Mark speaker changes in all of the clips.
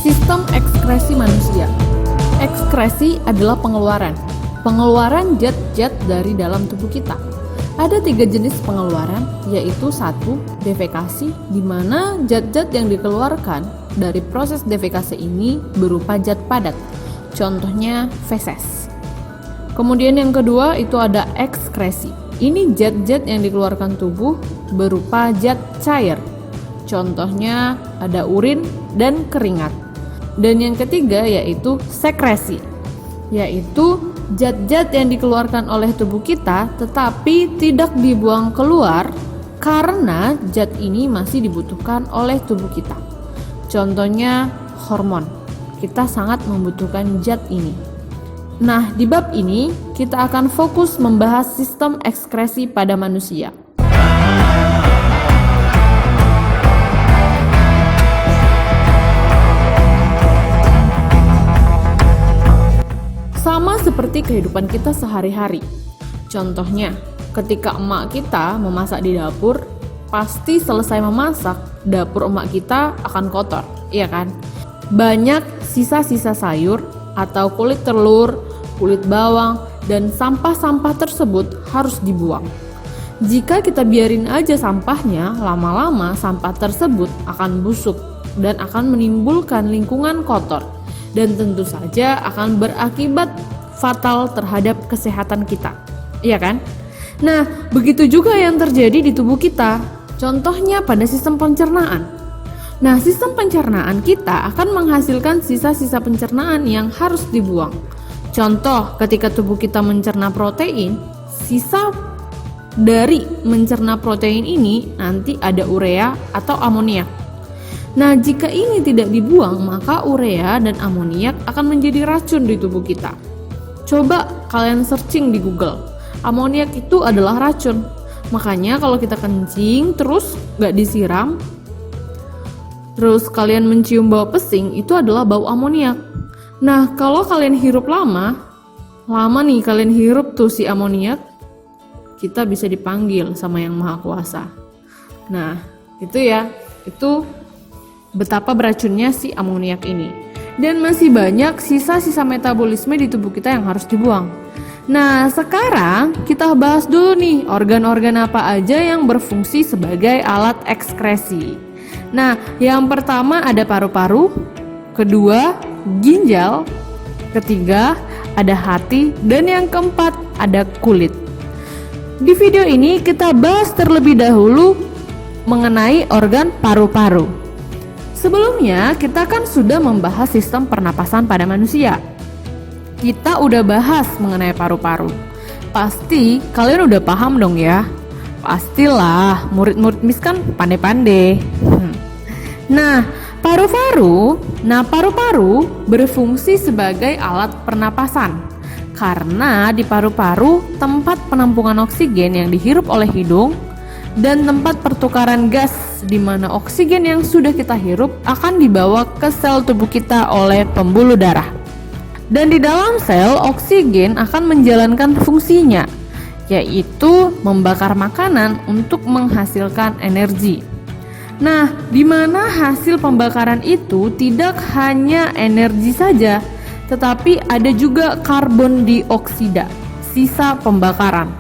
Speaker 1: Sistem ekskresi manusia. Ekskresi adalah pengeluaran zat-zat dari dalam tubuh kita. Ada 3 jenis pengeluaran, yaitu 1. Defekasi, di mana zat-zat yang dikeluarkan dari proses defekasi ini berupa zat padat, contohnya feses. Kemudian yang kedua itu ada ekskresi. Ini zat-zat yang dikeluarkan tubuh berupa zat cair, contohnya ada urin dan keringat. Dan yang ketiga yaitu sekresi, yaitu zat-zat yang dikeluarkan oleh tubuh kita tetapi tidak dibuang keluar karena zat ini masih dibutuhkan oleh tubuh kita. Contohnya hormon, kita sangat membutuhkan zat ini. Nah, di bab ini kita akan fokus membahas sistem ekskresi pada manusia. Sama seperti kehidupan kita sehari-hari. Contohnya, ketika emak kita memasak di dapur, pasti selesai memasak, dapur emak kita akan kotor, iya kan? Banyak sisa-sisa sayur atau kulit telur, kulit bawang, dan sampah-sampah tersebut harus dibuang. Jika kita biarin aja sampahnya, lama-lama sampah tersebut akan busuk dan akan menimbulkan lingkungan kotor. Dan tentu saja akan berakibat fatal terhadap kesehatan kita, iya kan? Nah, begitu juga yang terjadi di tubuh kita. Contohnya pada sistem pencernaan. Nah, sistem pencernaan kita akan menghasilkan sisa-sisa pencernaan yang harus dibuang. Contoh, ketika tubuh kita mencerna protein, sisa dari mencerna protein ini nanti ada urea atau amoniak. Nah, jika ini tidak dibuang, maka urea dan amoniak akan menjadi racun di tubuh kita. Coba kalian searching di Google, amoniak itu adalah racun. Makanya kalau kita kencing terus gak disiram, terus kalian mencium bau pesing, itu adalah bau amoniak. Nah, kalau kalian hirup lama nih kalian hirup tuh si amoniak, kita bisa dipanggil sama Yang Maha Kuasa. Nah, itu betapa beracunnya si amoniak ini. Dan masih banyak sisa-sisa metabolisme di tubuh kita yang harus dibuang. Nah, sekarang kita bahas dulu nih organ-organ apa aja yang berfungsi sebagai alat ekskresi. Nah, yang pertama ada paru-paru, kedua ginjal, ketiga ada hati, dan yang keempat ada kulit. Di video ini kita bahas terlebih dahulu mengenai organ paru-paru. Sebelumnya, kita kan sudah membahas sistem pernapasan pada manusia. Kita udah bahas mengenai paru-paru. Pasti kalian udah paham dong ya? Pastilah, murid-murid MIS kan pandai-pandai. Nah, paru-paru berfungsi sebagai alat pernapasan. Karena di paru-paru tempat penampungan oksigen yang dihirup oleh hidung dan tempat pertukaran gas di mana oksigen yang sudah kita hirup akan dibawa ke sel tubuh kita oleh pembuluh darah. Dan di dalam sel, oksigen akan menjalankan fungsinya, yaitu membakar makanan untuk menghasilkan energi. Nah, di mana hasil pembakaran itu tidak hanya energi saja, tetapi ada juga karbon dioksida, sisa pembakaran.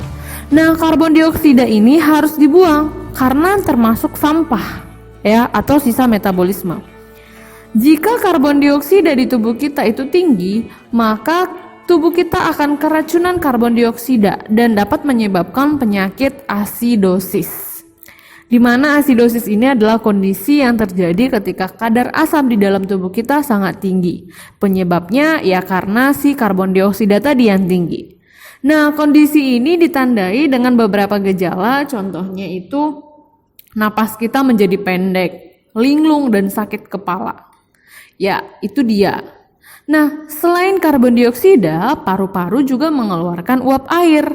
Speaker 1: Nah, karbon dioksida ini harus dibuang karena termasuk sampah ya atau sisa metabolisme. Jika karbon dioksida di tubuh kita itu tinggi, maka tubuh kita akan keracunan karbon dioksida dan dapat menyebabkan penyakit asidosis. Di mana asidosis ini adalah kondisi yang terjadi ketika kadar asam di dalam tubuh kita sangat tinggi. Penyebabnya ya karena si karbon dioksida tadi yang tinggi. Nah, kondisi ini ditandai dengan beberapa gejala, contohnya itu napas kita menjadi pendek, linglung, dan sakit kepala. Ya, itu dia. Nah, selain karbon dioksida, paru-paru juga mengeluarkan uap air.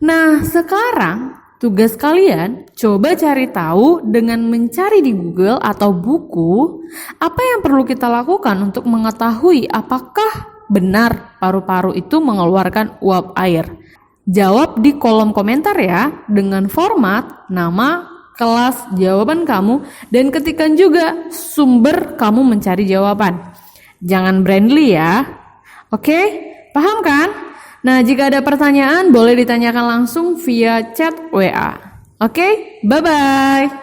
Speaker 1: Nah, sekarang tugas kalian coba cari tahu dengan mencari di Google atau buku, apa yang perlu kita lakukan untuk mengetahui apakah benar paru-paru itu mengeluarkan uap air. Jawab di kolom komentar ya, dengan format nama, kelas jawaban kamu dan ketikkan juga sumber kamu mencari jawaban. Jangan brandly ya. Oke, paham kan? Nah, jika ada pertanyaan boleh ditanyakan langsung via chat WA. Oke, bye-bye.